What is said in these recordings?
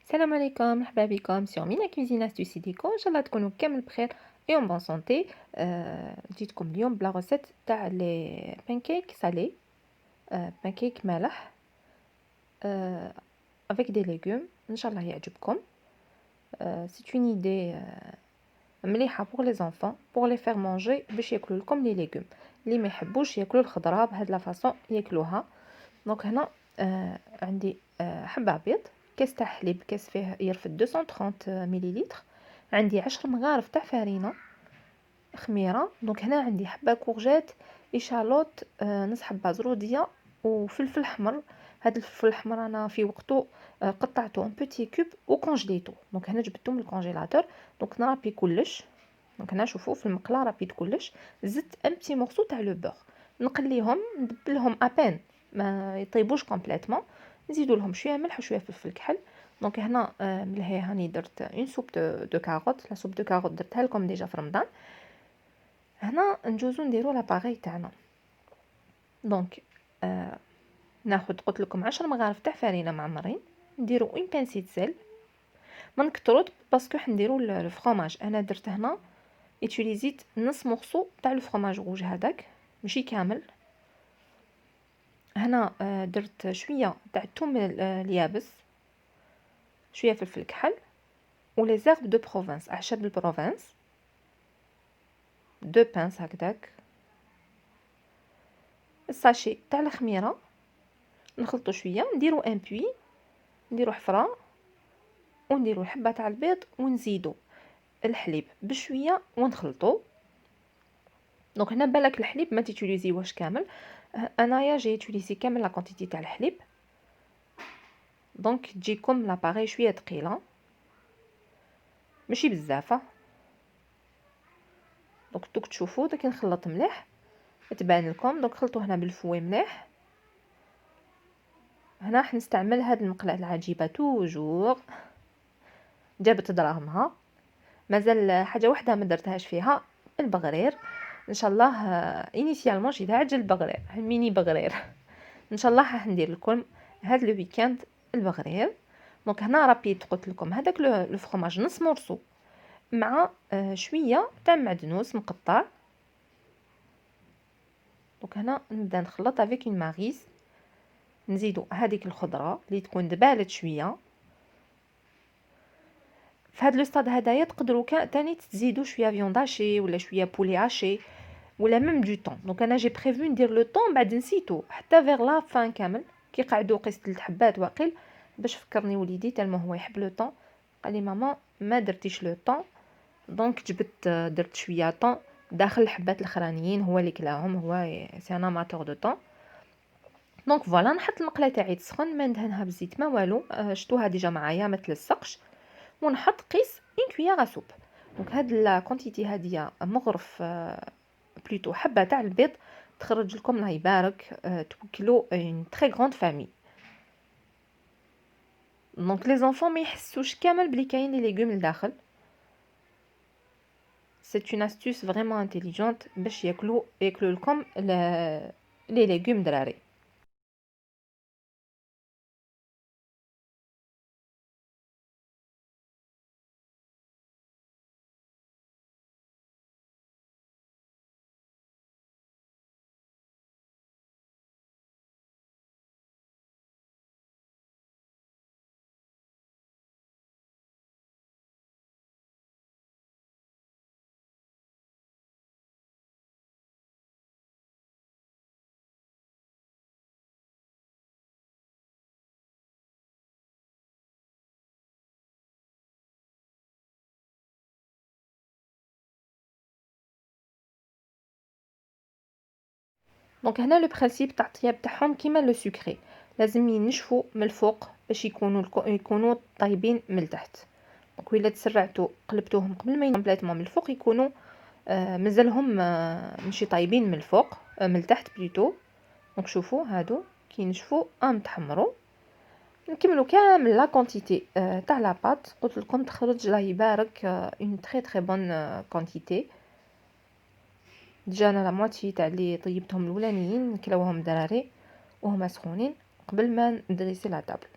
السلام عليكم، مرحبا بكم sur Mina Cuisine Astuces Déco. ان شاء الله تكونوا كامل بخير et en bonne santé. جيتكم اليوم بلا غوسيت تاع لي بانكيك سالي، بانكيك مالح avec des légumes. ان شاء الله يعجبكم. C'est une idée مليحه pour les enfants pour les faire manger باش ياكلوا لكم لي légumes. اللي ما يحبوش ياكلوا الخضره بهاد لا فاصون ياكلوها. دونك هنا عندي حبة بيض، كاس تاع حليب، كاس فيه يرفد 230 مليلتر، عندي 10 مغارف تاع فرينه خميره. دونك هنا عندي حبه كورجات، اشالوت، نص حبه زروديه وفلفل احمر. هذا الفلفل الاحمر انا في وقته قطعته ان بوتي كوب وكونجليتو. دونك هنا جبدته من الكونجيلاتور. دونك نرابي كلش. دونك هنا شوفوا في المقله رابيت كلش. زدت ان بتي مورسو تاع لو بور، نقليهم ندبلهم ابان ما يطيبوش كومبليتوم. نزيدوا لهم شويه ملح وشويه فلفل كحل. دونك هنا من لهي هاني درت اون سوب دو كاروت. لا سوب دو كاروت درتها لكم ديجا في رمضان. هنا نجوزو نديرو لاباغي تاعنا. دونك ناخذ قلت لكم 10 مغارف تاع فرينه معمرين، نديرو اون بانسي سيل، ما نكترو باسكو حنديرو الفرomاج. انا درت هنا يوتيليزيت نص مورسو تاع الفرomاج روج هذاك ماشي كامل. هنا درت شويه تاع الثوم اليابس، شويه فلفل كحل، ولي زيرب دو بروفانس، اعشاب البروفانس، دو بانس هكذاك، الساشي تاع الخميره. نخلطو شويه، نديرو ان بوي، نديرو حفره، ونديرو الحبه تاع البيض، ونزيدو الحليب بشويه ونخلطو. دونك هنا بالك الحليب ما تيتيليزيوهش كامل، انايا جي يوتيليزي كامل لا كونتيتي تاع الحليب. دونك تجيكم لاباري شويه ثقيله ماشي بزاف. دونك تشوفوا داك نخلط مليح تبان لكم. دونك خلطوا هنا بالفوي مليح. هنا راح نستعمل هاد المقله العجيبه توجور جابت دراهمها. مازال حاجه واحده ما درتهاش فيها، البغرير. ان شاء الله انيسيالمون جيت عجل البغرير، ميني بغرير. ان شاء الله راح ندير لكم هاد لو ويكاند البغرير. دونك هنا رابيد قلت لكم هذاك لو فرomاج نص مورسو مع شويه تاع معدنوس مقطع. دونك هنا نبدا نخلط افيك اون ماريز. نزيدو هذيك الخضره اللي تكون دبالت شويه. في هذا لو ستاد هدايا تقدروا تاني تزيدوا شويه فيونداشي ولا شويه بولي هاشي ولا ميم دو طون. دونك انا جي بريفو ندير لو طون بعد نسيتو حتى فيغ لا فان كامل كي قعدوا قيس 3 حبات واقيل باش فكرني وليدي تالما هو يحب لو طون. قال لي ماما ما درتيش لو طون. دونك جبت درت شويه طون داخل الحبات الاخرانيين، هو اللي كلاهم، هو سي ان اماتور دو طون. دونك فوالا نحط المقله تاعي تسخن، ما ندهنها بالزيت ما والو. شتوها ديجا معايا ما تلصقش. ونحط قيس اون كويير سوب. دونك هاد لا كونتيتي هاديه مغرف بلوتو حبه تاع البيض تخرج لكم الله يبارك توكلوا اون تري غروند فامي. دونك لي زونفون ما يحسوش كامل بلي كاين لي ليغوم لداخل. سي اون استوس فريمون انتيليجونت باش ياكلوا لكم لي ليغوم دراري. دونك هنا لو برينسيپ تاع الطياب تاعهم كيما لو سكري، لازم ينشفوا من الفوق باش يكونوا طايبين من التحت. دونك الا تسرعتوا قلبتوهم قبل ما كومبليتوم من الفوق يكونوا مازالهم ماشي طايبين من الفوق، من التحت بليتو. دونك شوفوا هادو كي نشفوا تحمروا. نكملوا كامل لا كونتيتي تاع لا بات. قلت لكم تخرج الله يبارك اون تري تري بون كونتيتي. ديجا انا لا موتي تاع اللي طيبتهم الاولانيين كلاوهم دراري وهما سخونين قبل ما ندريسي لا طابل.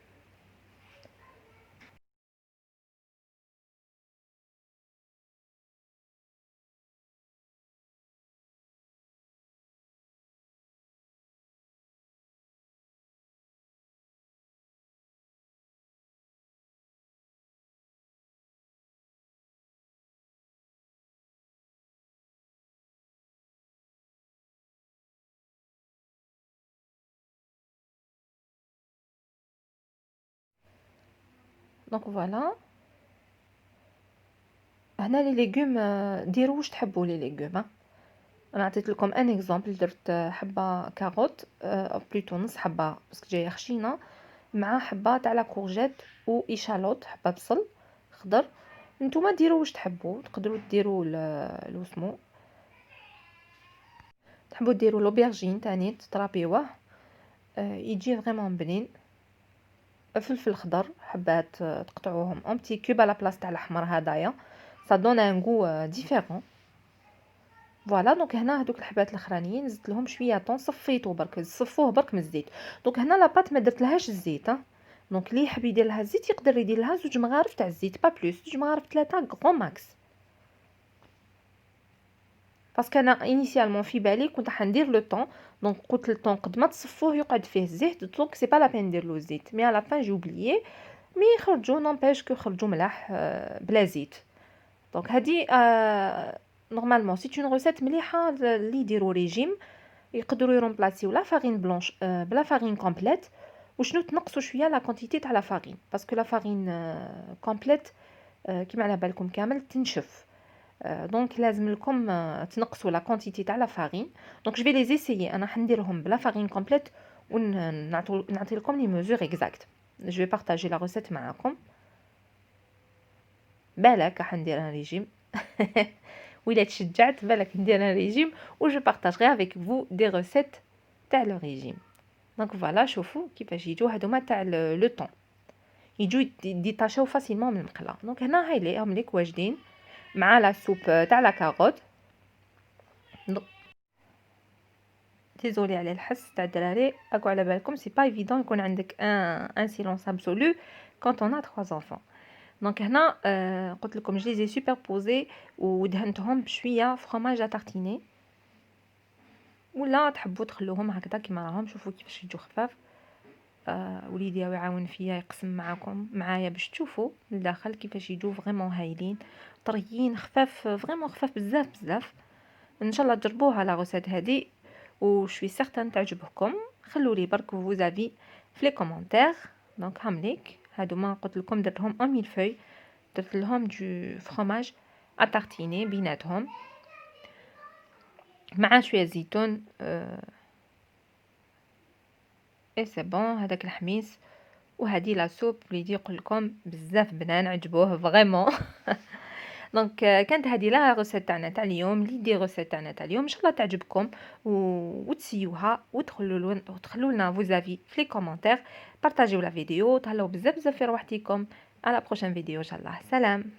دونك فوالا. هنا لي ليغوم ديروا واش تحبوا لي ليغوم. انا عطيت لكم ان اكزامبل، درت حبه كاروت او بلوتو نص حبه باسكو جايه خشينه، مع حبه تاع لا كورجيت و ايشالوت حبه بصل خضر. نتوما ديروا واش تحبوا، تقدروا ديروا الوسمو، تحبوا ديروا لوبيرجين تاني تطرابيوه يجي فريمون بنين. فلفل خضر حبات تقطعوهم اون بتي كوب على بلاصه تاع الاحمر هدايا، سا دون ان غو ديفيرون. فوالا. دونك هنا هذوك الحبات الاخرانيين زدت لهم شويه طون، صفيتو برك، صفوه برك من الزيت. دونك هنا لاباط ما درت لهاش الزيت. دونك اللي يحب يدير لها الزيت يقدر يدير لها 2 مغارف تاع الزيت، با بلوس 2 مغارف 3 غران ماكس. باسكو انا انيسيالمون في بالي كنت حندير لو طون، دونك قلت الطون قد ما تصفوه يقعد فيه الزيت، دونك سي با لا بين ندير له الزيت. مي على فان جي اوبليي، مي خرجوا نامبيش كو خرجوا ملاح بلا زيت. دونك هادي نورمالمون سي اون روسيت مليحه اللي يديروا ريجيم، يقدروا يرومبلاسيو لا فارين بلونش بلا فارين كومبليت. وشنو تنقصوا شويه لا كونتيتي تاع لا فارين، باسكو لا فارين كومبليت كيما على بالكم كامل تنشف. دونك لازم لكم تنقصوا لا كونتيتي تاع لا فارين. دونك جو في لي زيسيي، انا حنديرهم بلا فارين كومبليت ونعطي لكم لي ميزور اكزاكت. جو في بارطاجي لا روسيت معاكم، بالك راح ندير ان ريجيم. ولا تشجعت بالك ندير ان ريجيم و جو بارطاجي افيك فو دي روسيت تاع لو ريجيم. دونك فوالا شوفوا كيفاش يجوا هذوما تاع لو طون، يجوا ديتاشاو فاسيلمون من المقله. دونك هنا هاي ليهم ليك واجدين مع لا سوب تاع لا كاروت. ديزولي على الحس تاع الدراري، اكو على بالكم سي با ايفيدون يكون عندك ان سيلونس ابسولو كونط اون ا 3 enfants. دونك هنا قلت لكم جلي زي سوبربوزي ودهنتهم بشويه فرomاج ا تارتيني، ولا تحبوا تخلوهم هكذا كيما راهم. شوفوا كيفاش يجوا خفاف. وليدي يعاون فيا يقسم معاكم معايا باش تشوفوا من الداخل كيفاش يجوا فريمون هايلين طريين خفاف، فريمون خفاف بزاف بزاف. ان شاء الله تجربوها لا روسيت هذه وشوي سيغتان تعجبكم. خلوا لي برك فوزافي في لي كومونتير. دونك هامليك هادو ما قلت لكم درتهم ا ميل فوي، درت لهم دو فرomاج ا تارتيني بيناتهم مع شويه زيتون اي سي بون. هذاك الحميص وهذه لا سوب وليدي يقول لكم بزاف بنان عجبوه فريمون. دونك كانت هذه لا روسيت تاعنا تاع اليوم، لي دي روسيت تاعنا تاع اليوم ان شاء الله تعجبكم وتسيوها وتخلوا لنا فوزافي في لي كومونتير. بارطاجيو لا فيديو، تهلاو بزاف بزاف في روحتكم. على بروشين فيديو ان شاء الله. سلام.